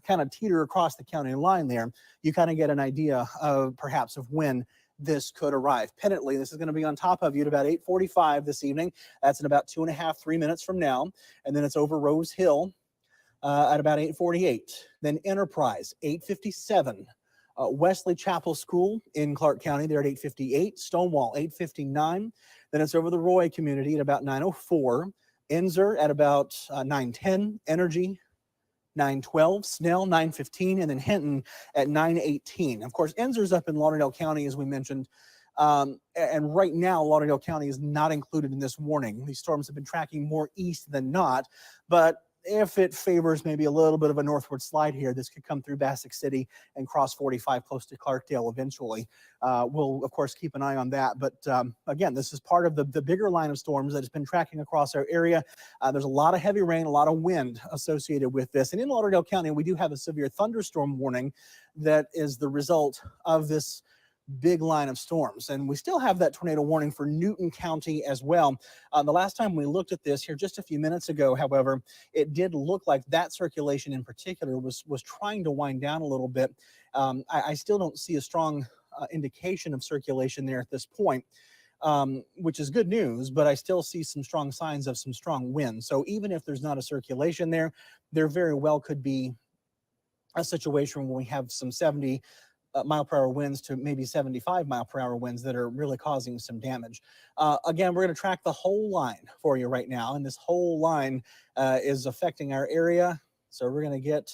kind of teeter across the county line there, you kind of get an idea of perhaps of when this could arrive. Penitently, this is going to be on top of you at about 8:45 this evening. That's in about 2.5, 3 minutes from now. And then it's over Rose Hill at about 8:48. Then Enterprise, 8:57. Wesley Chapel School in Clark County, there at 8:58. Stonewall, 8:59. Then it's over the Roy community at about 9:04. Enzer at about 9:10. Energy, 9:12, Snell 9:15, and then Hinton at 9:18. Of course, Enzer's up in Lauderdale County, as we mentioned, and right now Lauderdale County is not included in this warning. These storms have been tracking more east than not, but if it favors maybe a little bit of a northward slide here, this could come through Bassick City and cross 45 close to Clarkdale eventually. We'll, of course, keep an eye on that. But again, this is part of the bigger line of storms that has been tracking across our area. There's a lot of heavy rain, a lot of wind associated with this. And in Lauderdale County, we do have a severe thunderstorm warning that is the result of this big line of storms. And we still have that tornado warning for Newton County as well. The last time we looked at this here just a few minutes ago, however, it did look like that circulation in particular was trying to wind down a little bit. I still don't see a strong indication of circulation there at this point, which is good news, but I still see some strong signs of some strong wind. So even if there's not a circulation there, there very well could be a situation where we have some 70 mile per hour winds to maybe 75 mile per hour winds that are really causing some damage. Again, we're going to track the whole line for you right now, and this whole line is affecting our area. So we're going to get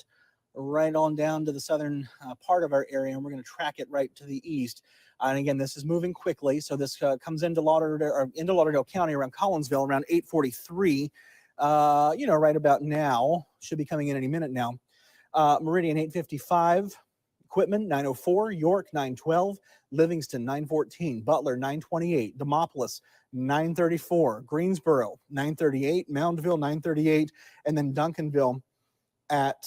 right on down to the southern part of our area, and we're going to track it right to the east. And again, this is moving quickly. So this comes into Lauderdale County around Collinsville around 8:43. Right about now. Should be coming in any minute now. Meridian 8:55. Quitman 9:04, York 9:12, Livingston 9:14, Butler 9:28, Demopolis 9:34, Greensboro 9:38, Moundville 9:38, and then Duncanville at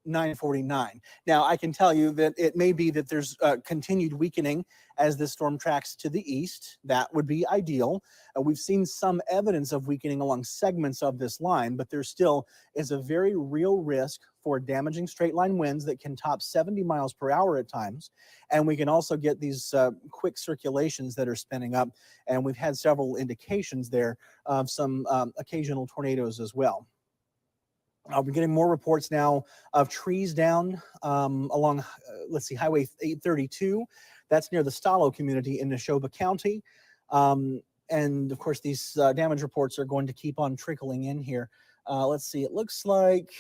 9:49. Now, I can tell you that it may be that there's continued weakening as this storm tracks to the east. That would be ideal. We've seen some evidence of weakening along segments of this line, but there still is a very real risk for damaging straight line winds that can top 70 miles per hour at times. And we can also get these quick circulations that are spinning up. And we've had several indications there of some occasional tornadoes as well. We're getting more reports now of trees down along, Highway 832. That's near the Stalo community in Neshoba County. And of course, these damage reports are going to keep on trickling in here. It looks like,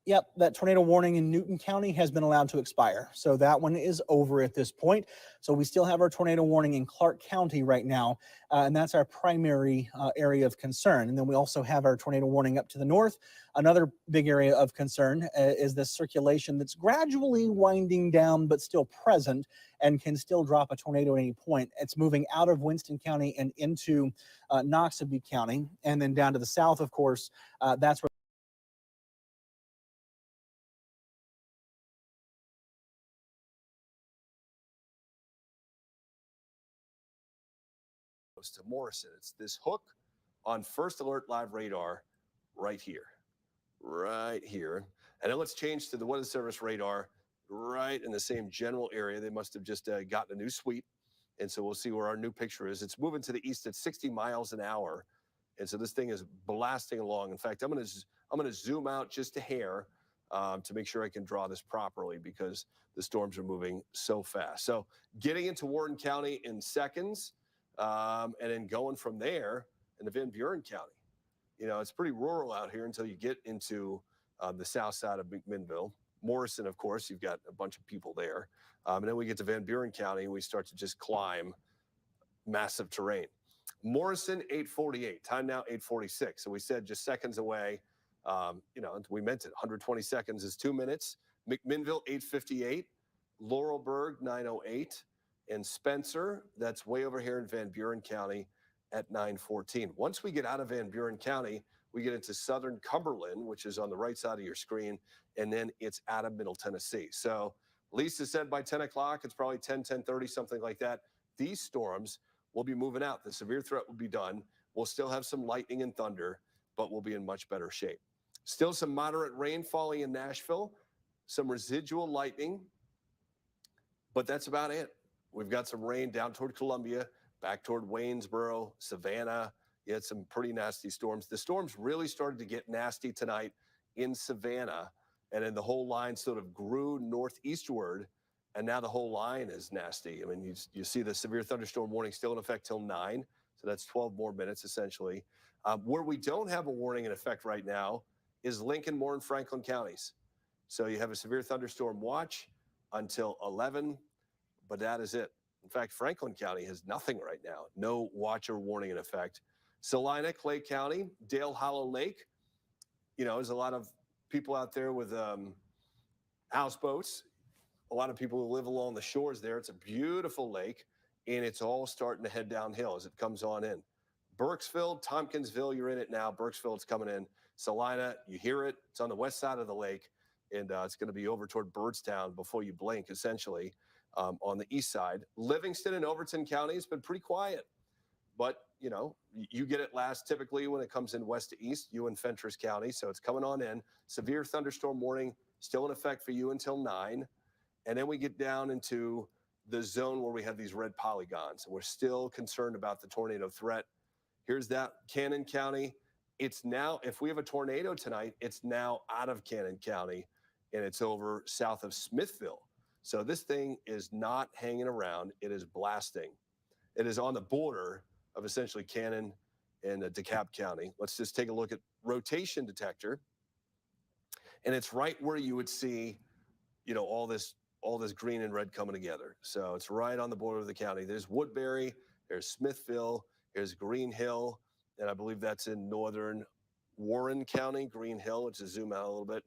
yep, that tornado warning in Newton County has been allowed to expire. So that one is over at this point. So we still have our tornado warning in Clark County right now, and that's our primary area of concern. And then we also have our tornado warning up to the north. Another big area of concern is the circulation that's gradually winding down, but still present and can still drop a tornado at any point. It's moving out of Winston County and into Noxubee County. And then down to the south, of course, that's where to Morrison. It's this hook on First Alert Live radar right here. And then let's change to the Weather Service radar right in the same general area. They must have just gotten a new suite. And so we'll see where our new picture is. It's moving to the east at 60 miles an hour. And so this thing is blasting along. In fact, I'm going to zoom out just a hair to make sure I can draw this properly because the storms are moving so fast. So getting into Warren County in seconds. And then going from there into Van Buren County. You know, it's pretty rural out here until you get into the south side of McMinnville. Morrison, of course, you've got a bunch of people there. And then we get to Van Buren County and we start to just climb massive terrain. Morrison, 8:48. Time now, 8:46. So we said just seconds away. We meant it. 120 seconds is 2 minutes. McMinnville, 8:58. Laurelburg, 9:08. And Spencer, that's way over here in Van Buren County at 9:14. Once we get out of Van Buren County, we get into southern Cumberland, which is on the right side of your screen, and then it's out of Middle Tennessee. So Lisa said by 10 o'clock, it's probably 10:30, something like that. These storms will be moving out. The severe threat will be done. We'll still have some lightning and thunder, but we'll be in much better shape. Still some moderate rain falling in Nashville, some residual lightning, but that's about it. We've got some rain down toward Columbia, back toward Waynesboro, Savannah. You had some pretty nasty storms. The storms really started to get nasty tonight in Savannah, and then the whole line sort of grew northeastward, and now the whole line is nasty. I mean, you see the severe thunderstorm warning still in effect till 9, so that's 12 more minutes essentially. Where we don't have a warning in effect right now is Lincoln, Moore, and Franklin counties. So you have a severe thunderstorm watch until 11, but that is it. In fact, Franklin County has nothing right now, no watch or warning in effect. Salina, Clay County, Dale Hollow Lake, there's a lot of people out there with houseboats, a lot of people who live along the shores there. It's a beautiful lake, and it's all starting to head downhill as it comes on in. Burkesville, Tompkinsville, you're in it now. Burkesville, it's coming in. Salina, you hear it. It's on the west side of the lake, and it's going to be over toward Byrdstown before you blink, essentially, on the east side. Livingston and Overton County has been pretty quiet, but, you get it last typically when it comes in west to east, you and Fentress County, so it's coming on in. Severe thunderstorm warning still in effect for you until 9, and then we get down into the zone where we have these red polygons, and we're still concerned about the tornado threat. Here's that, Cannon County. It's now, if we have a tornado tonight, it's now out of Cannon County, and it's over south of Smithville. So this thing is not hanging around. It is blasting. It is on the border of essentially Cannon and DeKalb County. Let's just take a look at rotation detector. And it's right where you would see, all this green and red coming together. So it's right on the border of the county. There's Woodbury, there's Smithville, there's Green Hill, and I believe that's in northern Warren County, Green Hill. Let's just zoom out a little bit.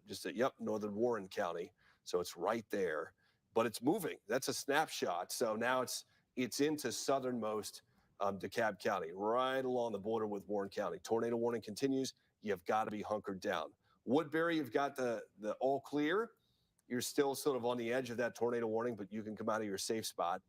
Northern Warren County. So it's right there, but it's moving. That's a snapshot. So now it's into southernmost DeKalb County, right along the border with Warren County. Tornado warning continues. You've got to be hunkered down. Woodbury, you've got the all clear. You're still sort of on the edge of that tornado warning, but you can come out of your safe spot.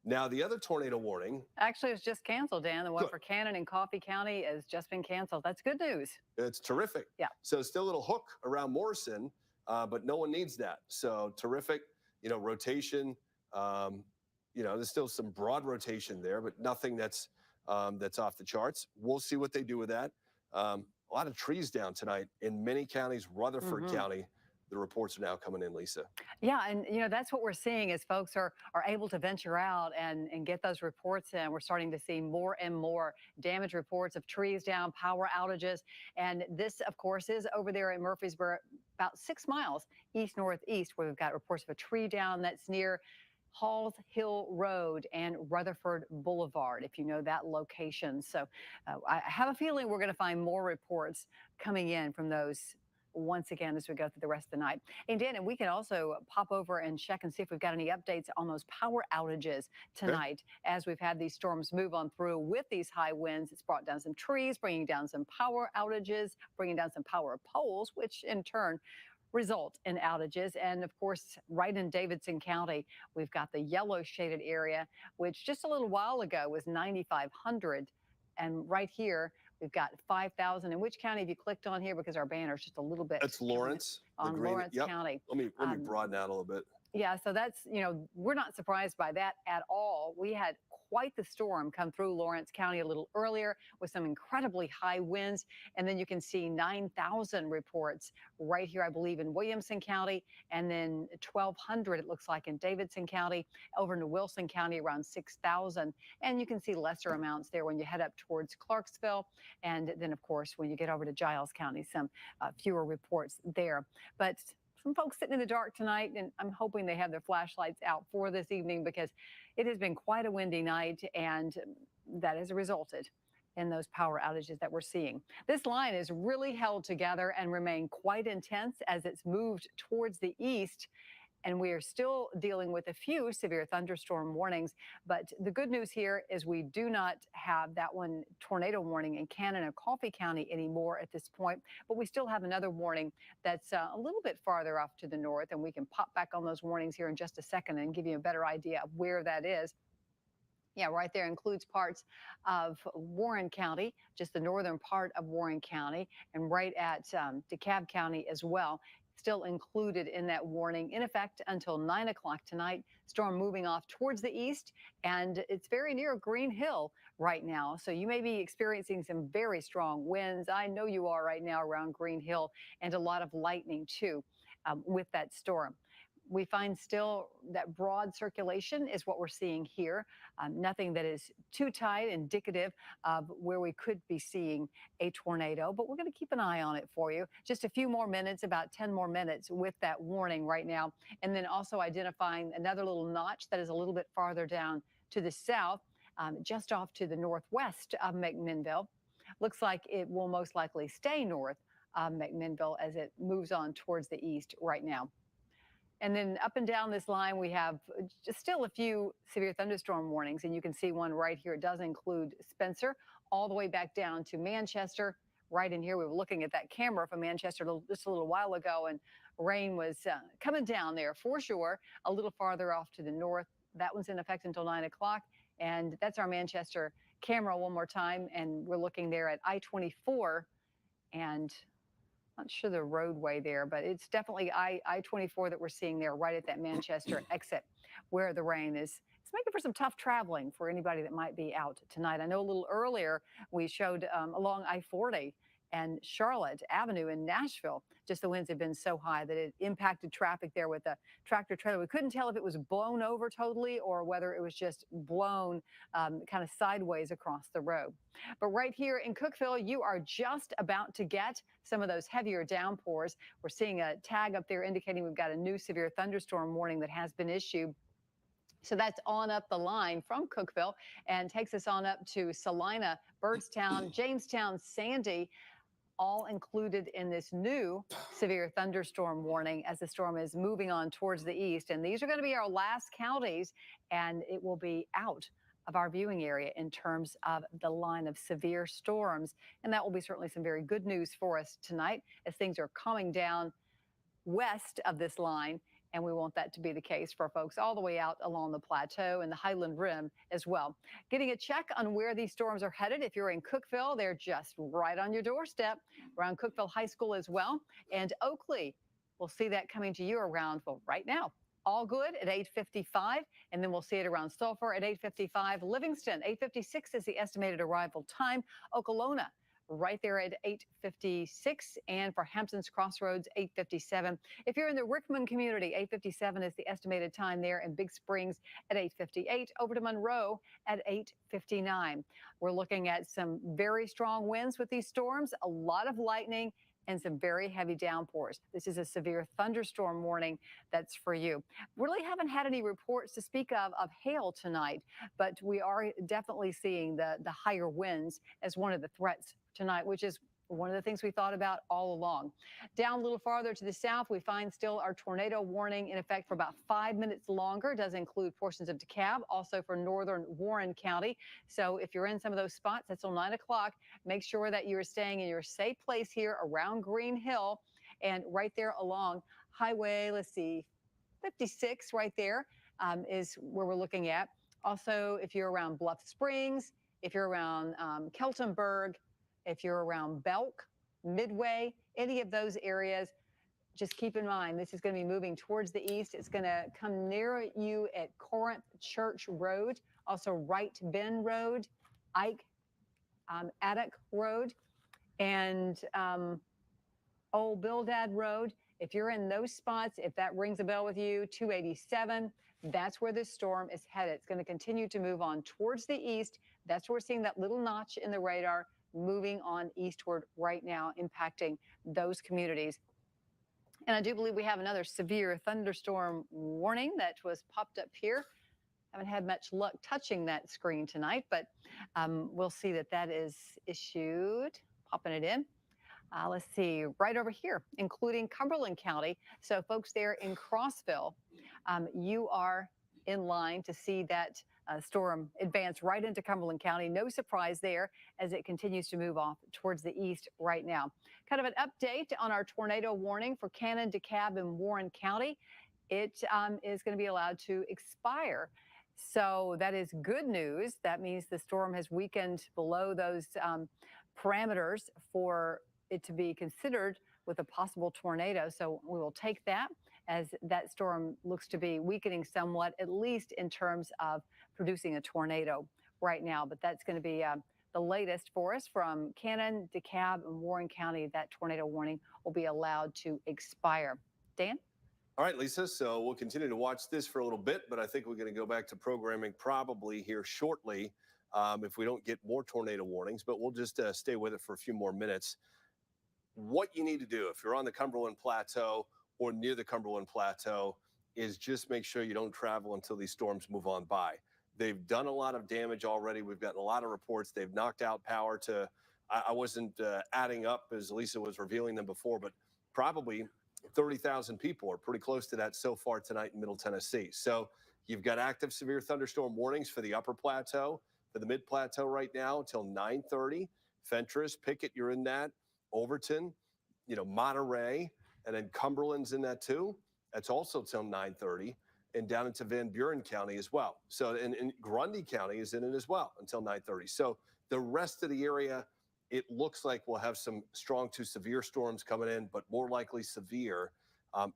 Now, the other tornado warning. Actually, it's just canceled, Dan. The one Good. for Cannon and Coffee County has just been canceled. That's good news. It's terrific. Yeah. So still a little hook around Morrison, but no one needs that. So terrific, rotation. There's still some broad rotation there, but nothing that's off the charts. We'll see what they do with that. A lot of trees down tonight in many counties. Rutherford County, the reports are now coming in, Lisa. Yeah, and that's what we're seeing is folks are able to venture out and get those reports in. We're starting to see more and more damage reports of trees down, power outages, and this, of course, is over there in Murfreesboro, about 6 miles east-northeast, where we've got reports of a tree down that's near Halls Hill Road and Rutherford Boulevard, if you know that location. So I have a feeling we're going to find more reports coming in from those once again as we go through the rest of the night. And Dan, and we can also pop over and check and see if we've got any updates on those power outages tonight. Okay. As we've had these storms move on through with these high winds, it's brought down some trees, bringing down some power outages, bringing down some power poles, which in turn result in outages. And of course, right in Davidson County, we've got the yellow shaded area, which just a little while ago was 9,500. And right here, we've got 5,000. In which county have you clicked on here? Because our banner is just a little bit. That's Lawrence. On Lawrence County. Let me broaden out a little bit. Yeah, so that's, we're not surprised by that at all. We had quite the storm come through Lawrence County a little earlier with some incredibly high winds. And then you can see 9,000 reports right here, I believe, in Williamson County, and then 1,200, it looks like, in Davidson County, over into Wilson County, around 6,000. And you can see lesser amounts there when you head up towards Clarksville. And then, of course, when you get over to Giles County, some fewer reports there. But some folks sitting in the dark tonight, and I'm hoping they have their flashlights out for this evening because it has been quite a windy night, and that has resulted in those power outages that we're seeing. This line is really held together and remained quite intense as it's moved towards the east. And we are still dealing with a few severe thunderstorm warnings. But the good news here is we do not have that one tornado warning in Cannon or Coffee County anymore at this point. But we still have another warning that's a little bit farther off to the north. And we can pop back on those warnings here in just a second and give you a better idea of where that is. Yeah, right there includes parts of Warren County, just the northern part of Warren County, and right at DeKalb County as well. Still included in that warning, in effect until 9 o'clock tonight. Storm moving off towards the east, and it's very near Green Hill right now. So you may be experiencing some very strong winds. I know you are right now around Green Hill, and a lot of lightning too with that storm. We find still that broad circulation is what we're seeing here. Nothing that is too tight, indicative of where we could be seeing a tornado, but we're going to keep an eye on it for you. Just a few more minutes, about 10 more minutes with that warning right now. And then also identifying another little notch that is a little bit farther down to the south, just off to the northwest of McMinnville. Looks like it will most likely stay north of McMinnville as it moves on towards the east right now. And then up and down this line, we have just still a few severe thunderstorm warnings, and you can see one right here. It does include Spencer, all the way back down to Manchester. Right in here, we were looking at that camera from Manchester just a little while ago, and rain was coming down there for sure. A little farther off to the north. That one's in effect until 9 o'clock, and that's our Manchester camera one more time. And we're looking there at I-24, and not sure the roadway there, but it's definitely I-24 that we're seeing there right at that Manchester exit where the rain is. It's making for some tough traveling for anybody that might be out tonight. I know a little earlier we showed along I-40 and Charlotte Avenue in Nashville, just the winds have been so high that it impacted traffic there with a tractor trailer. We couldn't tell if it was blown over totally or whether it was just blown kind of sideways across the road. But right here in Cookeville, you are just about to get some of those heavier downpours. We're seeing a tag up there indicating we've got a new severe thunderstorm warning that has been issued. So that's on up the line from Cookeville and takes us on up to Salina, Byrdstown, Jamestown, Sandy, all included in this new severe thunderstorm warning as the storm is moving on towards the east. And these are going to be our last counties, and it will be out of our viewing area in terms of the line of severe storms. And that will be certainly some very good news for us tonight as things are calming down west of this line. And we want that to be the case for folks all the way out along the plateau and the Highland Rim as well. Getting a check on where these storms are headed. If you're in Cookeville, they're just right on your doorstep around Cookeville High School as well. And Oakley, we'll see that coming to you around, well, right now. All good at 8:55, and then we'll see it around Sulphur at 8:55. Livingston, 8:56 is the estimated arrival time. Okolona, right there at 8:56, and for Hampton's Crossroads, 8:57. If you're in the Rickman community, 8:57 is the estimated time there, in Big Springs at 8:58. Over to Monroe at 8:59. We're looking at some very strong winds with these storms, a lot of lightning, and some very heavy downpours. This is a severe thunderstorm warning that's for you. Really haven't had any reports to speak of hail tonight, but we are definitely seeing the higher winds as one of the threats tonight, which is one of the things we thought about all along. Down a little farther to the south, we find still our tornado warning in effect for about 5 minutes longer. It does include portions of DeKalb, also for northern Warren County. So if you're in some of those spots, that's till 9 o'clock. Make sure that you're staying in your safe place here around Green Hill and right there along Highway, let's see, 56 right there is where we're looking at. Also, if you're around Bluff Springs, if you're around Keltonburg, if you're around Belk, Midway, any of those areas, just keep in mind, this is going to be moving towards the east. It's going to come near you at Corinth Church Road, also Wright Bend Road, Ike Attic Road, and Old Bildad Road. If you're in those spots, if that rings a bell with you, 287, that's where this storm is headed. It's going to continue to move on towards the east. That's where we're seeing that little notch in the radar moving on eastward right now, impacting those communities. And I do believe we have another severe thunderstorm warning that was popped up here. Haven't had much luck touching that screen tonight, but we'll see that that is issued. Popping it in. Let's see, right over here, including Cumberland County. So folks there in Crossville, you are in line to see that storm advance right into Cumberland County. No surprise there as it continues to move off towards the east right now. Kind of an update on our tornado warning for Cannon, DeKalb, and Warren County. It is going to be allowed to expire. So that is good news. That means the storm has weakened below those parameters for it to be considered with a possible tornado. So we will take that as that storm looks to be weakening somewhat, at least in terms of producing a tornado right now. But that's going to be the latest for us from Cannon, DeKalb, and Warren County. That tornado warning will be allowed to expire. Dan? All right, Lisa, so we'll continue to watch this for a little bit, but I think we're going to go back to programming probably here shortly if we don't get more tornado warnings, but we'll just stay with it for a few more minutes. What you need to do if you're on the Cumberland Plateau or near the Cumberland Plateau is just make sure you don't travel until these storms move on by. They've done a lot of damage already. We've gotten a lot of reports. They've knocked out power to, I wasn't adding up as Lisa was revealing them before, but probably 30,000 people are pretty close to that so far tonight in Middle Tennessee. So you've got active severe thunderstorm warnings for the upper plateau, for the mid plateau right now until 9:30. Fentress, Pickett, you're in that. Overton, Monterey, and then Cumberland's in that too. That's also till 9:30, and down into Van Buren County as well. So, and Grundy County is in it as well until 9:30. So the rest of the area, it looks like we'll have some strong to severe storms coming in, but more likely severe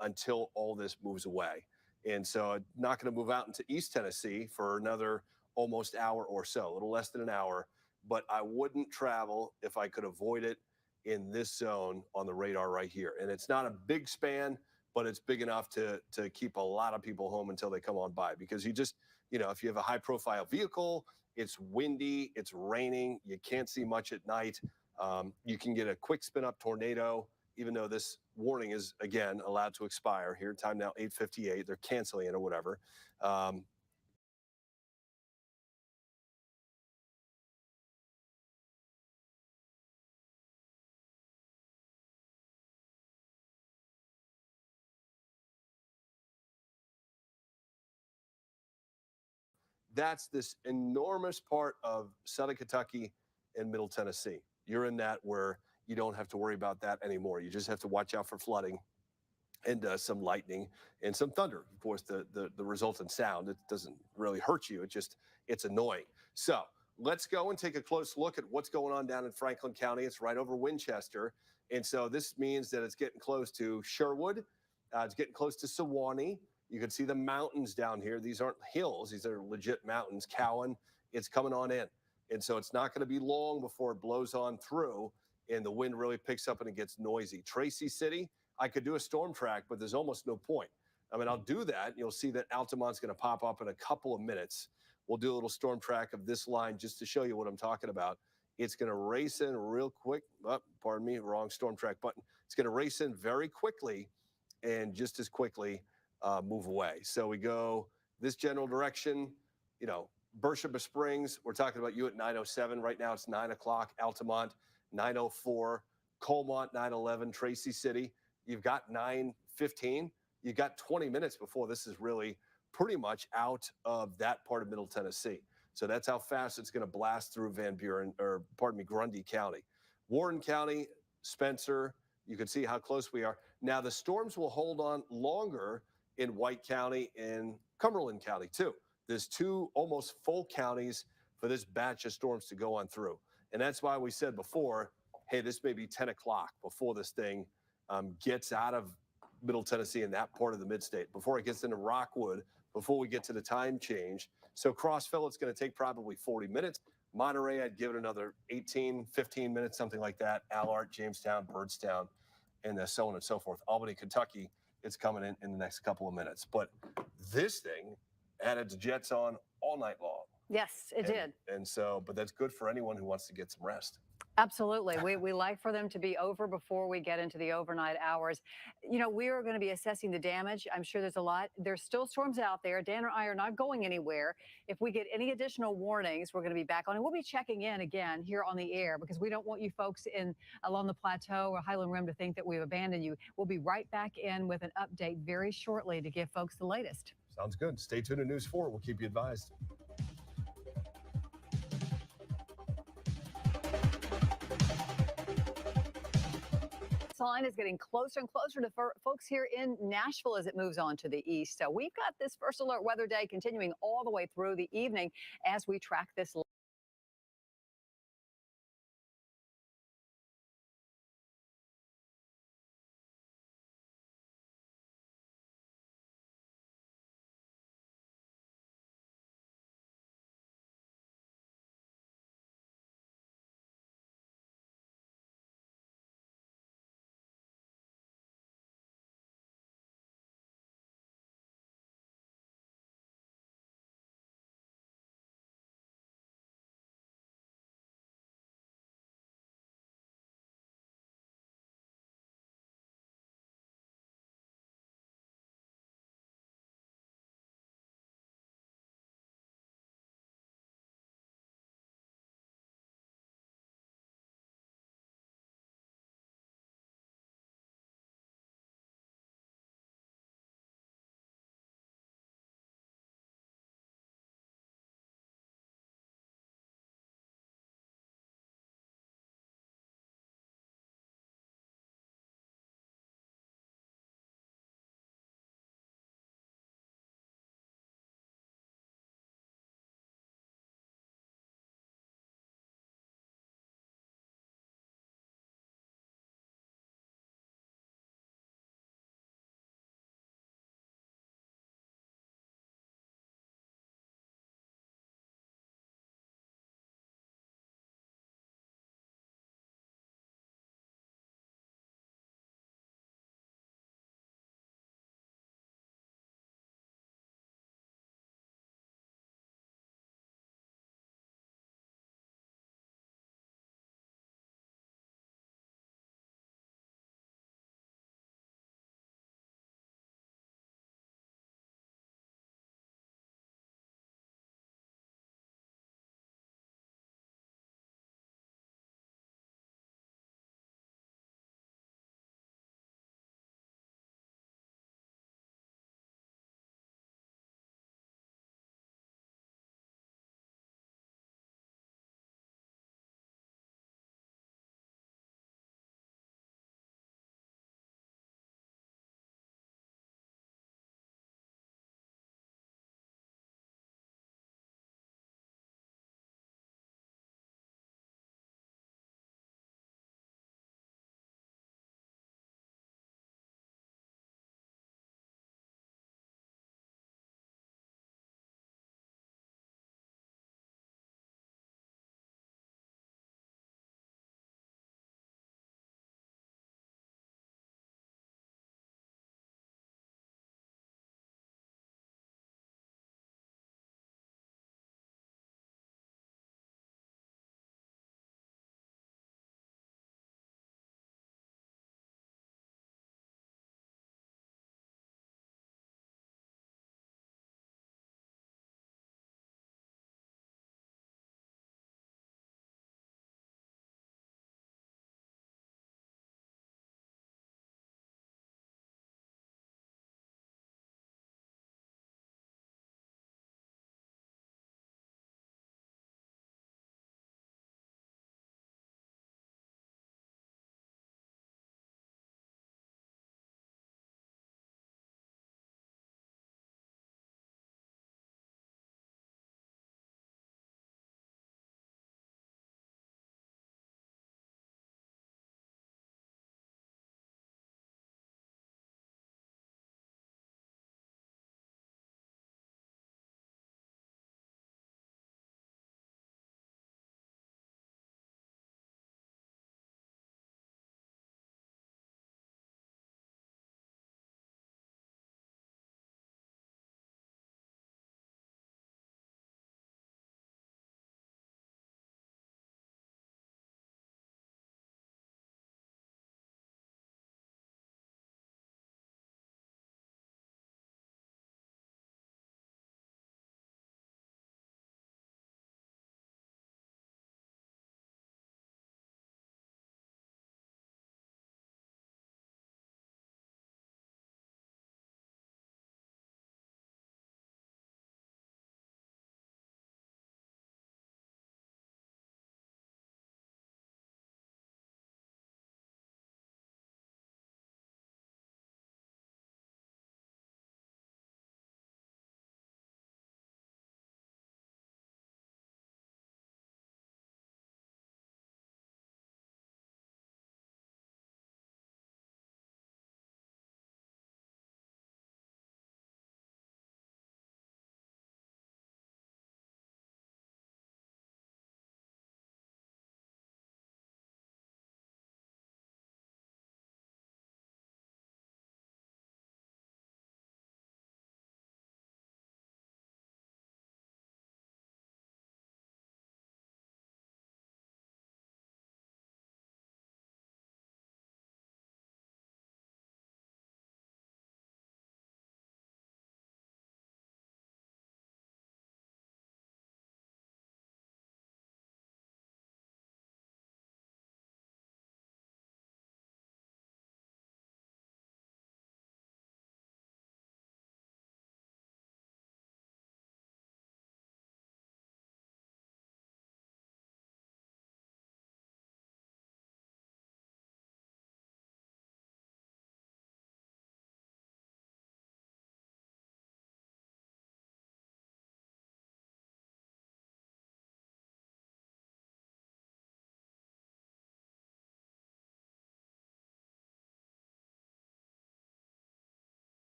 until all this moves away. And so not going to move out into East Tennessee for another almost hour or so, a little less than an hour. But I wouldn't travel if I could avoid it in this zone on the radar right here. And it's not a big span, but it's big enough to keep a lot of people home until they come on by. Because you just, if you have a high profile vehicle, it's windy, it's raining, you can't see much at night. You can get a quick spin up tornado, even though this warning is, again, allowed to expire here. Time now 8:58. They're canceling it or whatever. That's this enormous part of Southern Kentucky and Middle Tennessee. You're in that where you don't have to worry about that anymore. You just have to watch out for flooding and some lightning and some thunder. Of course, the resultant sound, it doesn't really hurt you. It's annoying. So let's go and take a close look at what's going on down in Franklin County. It's right over Winchester. And so this means that it's getting close to Sherwood. It's getting close to Sewanee. You can see the mountains down here. These aren't hills. These are legit mountains. Cowan, it's coming on in. And so it's not going to be long before it blows on through and the wind really picks up and it gets noisy. Tracy City, I could do a storm track, but there's almost no point. I mean, I'll do that. You'll see that Altamont's going to pop up in a couple of minutes. We'll do a little storm track of this line just to show you what I'm talking about. It's going to race in real quick. Oh, pardon me, wrong storm track button. It's going to race in very quickly and just as quickly move away. So we go this general direction, Beersheba Springs, we're talking about you at 9:07. Right now it's 9 o'clock. Altamont, 9:04. Colmont, 9:11. Tracy City, you've got 9:15. You've got 20 minutes before this is really pretty much out of that part of Middle Tennessee. So that's how fast it's going to blast through Grundy County. Warren County, Spencer, you can see how close we are. Now the storms will hold on longer in White County and Cumberland County too. There's two almost full counties for this batch of storms to go on through. And that's why we said before, hey, this may be 10 o'clock before this thing gets out of Middle Tennessee and that part of the mid-state, before it gets into Rockwood, before we get to the time change. So Crossville, it's going to take probably 40 minutes. Monterey, I'd give it another 18, 15 minutes, something like that. Allard, Jamestown, Byrdstown, and so on and so forth. Albany, Kentucky, it's coming in the next couple of minutes. But this thing had its jets on all night long. Yes, it did. And so, but that's good for anyone who wants to get some rest. Absolutely. We like for them to be over before we get into the overnight hours. We are going to be assessing the damage. I'm sure there's a lot. There's still storms out there. Dan or I are not going anywhere. If we get any additional warnings, we're going to be back on. And we'll be checking in again here on the air because we don't want you folks along the plateau or Highland Rim to think that we've abandoned you. We'll be right back in with an update very shortly to give folks the latest. Sounds good. Stay tuned to News 4. We'll keep you advised. sign is getting closer and closer to folks here in Nashville as it moves on to the east. So we've got this first alert weather day continuing all the way through the evening as we track this.